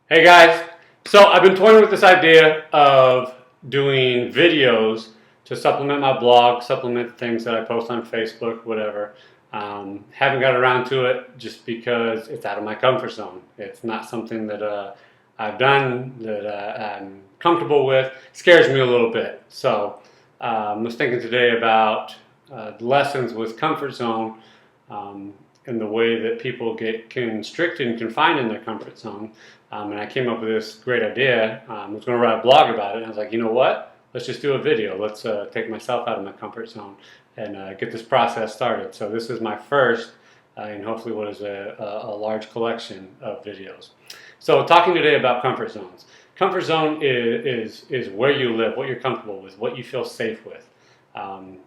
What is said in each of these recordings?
Hey guys, so I've been toying with this idea of doing videos to supplement my blog, supplement the things that I post on Facebook, whatever. Haven't got around to it just because it's out of my comfort zone. It's not something that I've done, that I'm comfortable with. It scares me a little bit. So I was thinking today about lessons with comfort zone and the way that people get constricted and confined in their comfort zone. And I came up with this great idea. I was going to write a blog about it. And I was like, you know what? Let's just do a video. Let's take myself out of my comfort zone and get this process started. So this is my first and hopefully what is a large collection of videos. So talking today about comfort zones. Comfort zone is where you live, what you're comfortable with, what you feel safe with.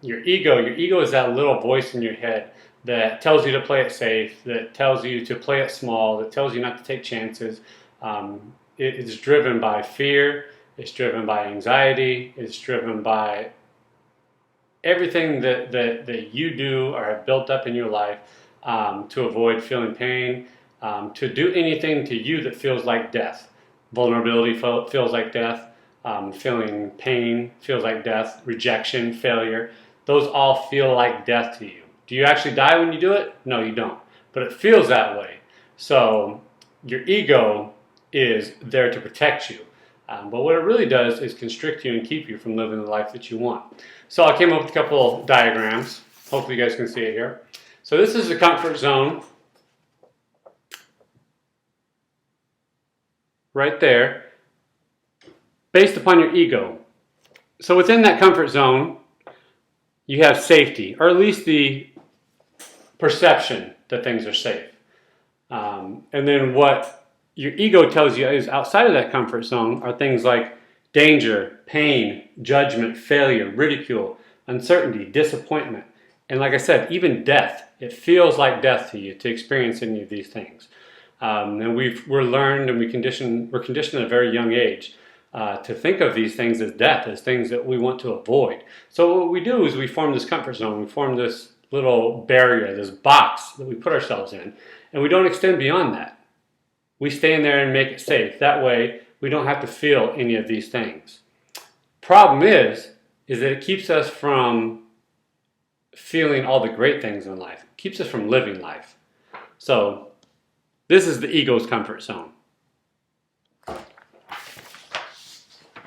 Your ego is that little voice in your head that tells you to play it safe, that tells you to play it small, that tells you not to take chances. It's driven by fear, it's driven by anxiety, it's driven by everything that you do or have built up in your life to avoid feeling pain, to do anything to you that feels like death. Vulnerability feels like death, feeling pain feels like death, rejection, failure. Those all feel like death to you. Do you actually die when you do it? No, you don't. But it feels that way. So your ego is there to protect you. But what it really does is constrict you and keep you from living the life that you want. So I came up with a couple of diagrams. Hopefully you guys can see it here. So this is the comfort zone. Right there. Based upon your ego. So within that comfort zone, you have safety, or at least the perception that things are safe. And then what your ego tells you is outside of that comfort zone are things like danger, pain, judgment, failure, ridicule, uncertainty, disappointment, and like I said, even death. It feels like death to you to experience any of these things. And we're learned and we're conditioned at a very young age to think of these things as death, as things that we want to avoid. So what we do is we form this comfort zone, we form this little barrier, this box that we put ourselves in, and we don't extend beyond that. We stay in there and make it safe. That way, we don't have to feel any of these things. Problem is that it keeps us from feeling all the great things in life. It keeps us from living life. So, this is the ego's comfort zone.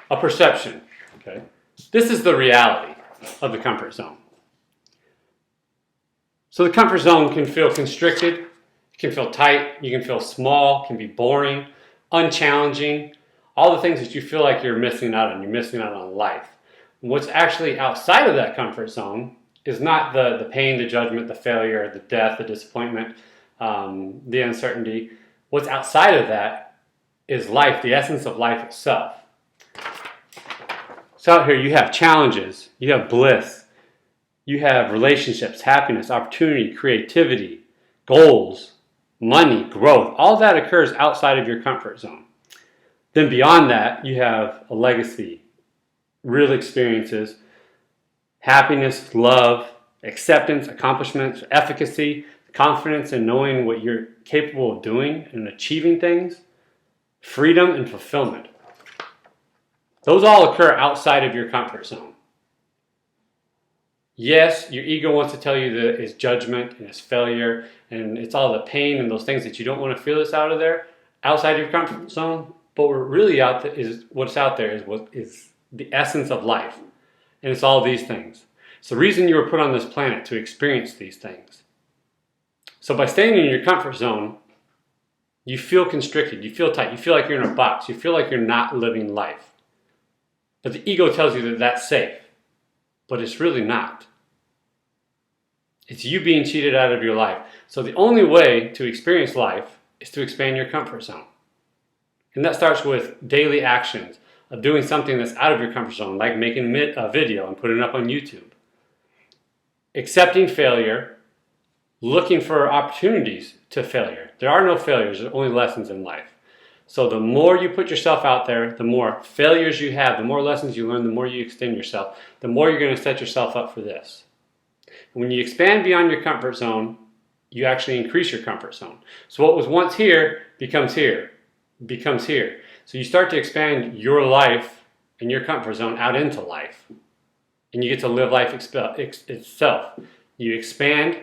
A perception, okay? This is the reality of the comfort zone. So the comfort zone can feel constricted, it can feel tight, you can feel small, can be boring, unchallenging, all the things that you feel like you're missing out on. You're missing out on life. What's actually outside of that comfort zone is not the pain, the judgment, the failure, the death, the disappointment, the uncertainty. What's outside of that is life, the essence of life itself. So out here you have challenges, you have bliss, you have relationships, happiness, opportunity, creativity, goals, money, growth. All that occurs outside of your comfort zone. Then beyond that, you have a legacy, real experiences, happiness, love, acceptance, accomplishments, efficacy, confidence in knowing what you're capable of doing and achieving things, freedom and fulfillment. Those all occur outside of your comfort zone. Yes, your ego wants to tell you that it's judgment and it's failure and it's all the pain and those things that you don't want to feel that's out of there, outside your comfort zone. But what really out there is what's out there is what is the essence of life. And it's all these things. It's the reason you were put on this planet, to experience these things. So by staying in your comfort zone, you feel constricted, you feel tight, you feel like you're in a box, you feel like you're not living life. But the ego tells you that that's safe. But it's really not. It's you being cheated out of your life. So the only way to experience life is to expand your comfort zone. And that starts with daily actions of doing something that's out of your comfort zone, like making a video and putting it up on YouTube. Accepting failure, looking for opportunities to failure. There are no failures, there are only lessons in life. So the more you put yourself out there, the more failures you have, the more lessons you learn, the more you extend yourself, the more you're going to set yourself up for this. When you expand beyond your comfort zone, you actually increase your comfort zone. So what was once here becomes here. becomes here. So you start to expand your life and your comfort zone out into life. And you get to live life itself. You expand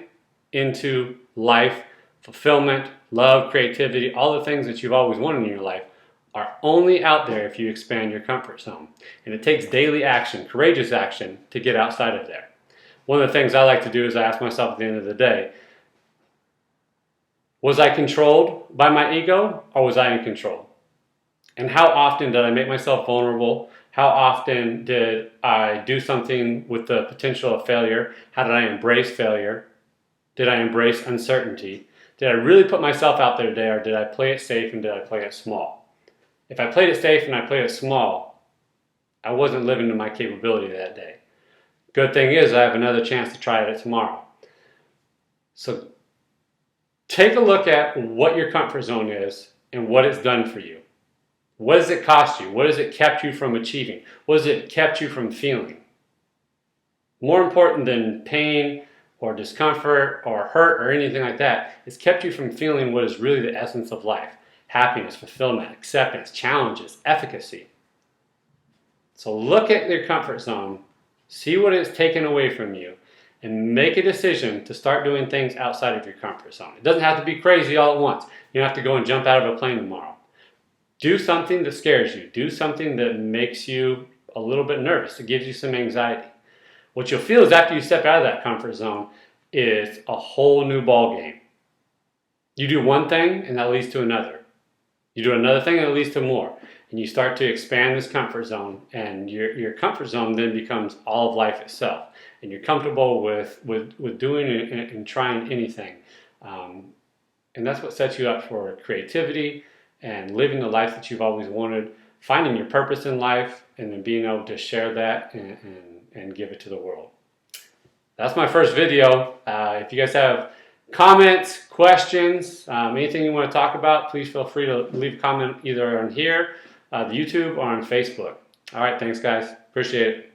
into life, fulfillment, love, creativity, all the things that you've always wanted in your life are only out there if you expand your comfort zone. And it takes daily action, courageous action, to get outside of there. One of the things I like to do is I ask myself at the end of the day, was I controlled by my ego or was I in control? And how often did I make myself vulnerable? How often did I do something with the potential of failure? How did I embrace failure? Did I embrace uncertainty? Did I really put myself out there today, or did I play it safe and did I play it small? If I played it safe and I played it small, I wasn't living to my capability that day. Good thing is I have another chance to try it tomorrow. So take a look at what your comfort zone is and what it's done for you. What does it cost you? What has it kept you from achieving? What has it kept you from feeling? More important than pain or discomfort or hurt or anything like that, it's kept you from feeling what is really the essence of life. Happiness, fulfillment, acceptance, challenges, efficacy. So look at your comfort zone, see what it's taken away from you, and make a decision to start doing things outside of your comfort zone. It doesn't have to be crazy all at once. You don't have to go and jump out of a plane tomorrow. Do something that scares you. Do something that makes you a little bit nervous. It gives you some anxiety. What you'll feel is after you step out of that comfort zone is a whole new ball game. You do one thing and that leads to another. You do another thing and it leads to more. And you start to expand this comfort zone, and your comfort zone then becomes all of life itself. And you're comfortable with doing and trying anything. And that's what sets you up for creativity and living the life that you've always wanted, finding your purpose in life, and then being able to share that and give it to the world. That's my first video. If you guys have comments, questions, anything you want to talk about, please feel free to leave a comment either on here, the YouTube, or on Facebook. All right, thanks guys. Appreciate it.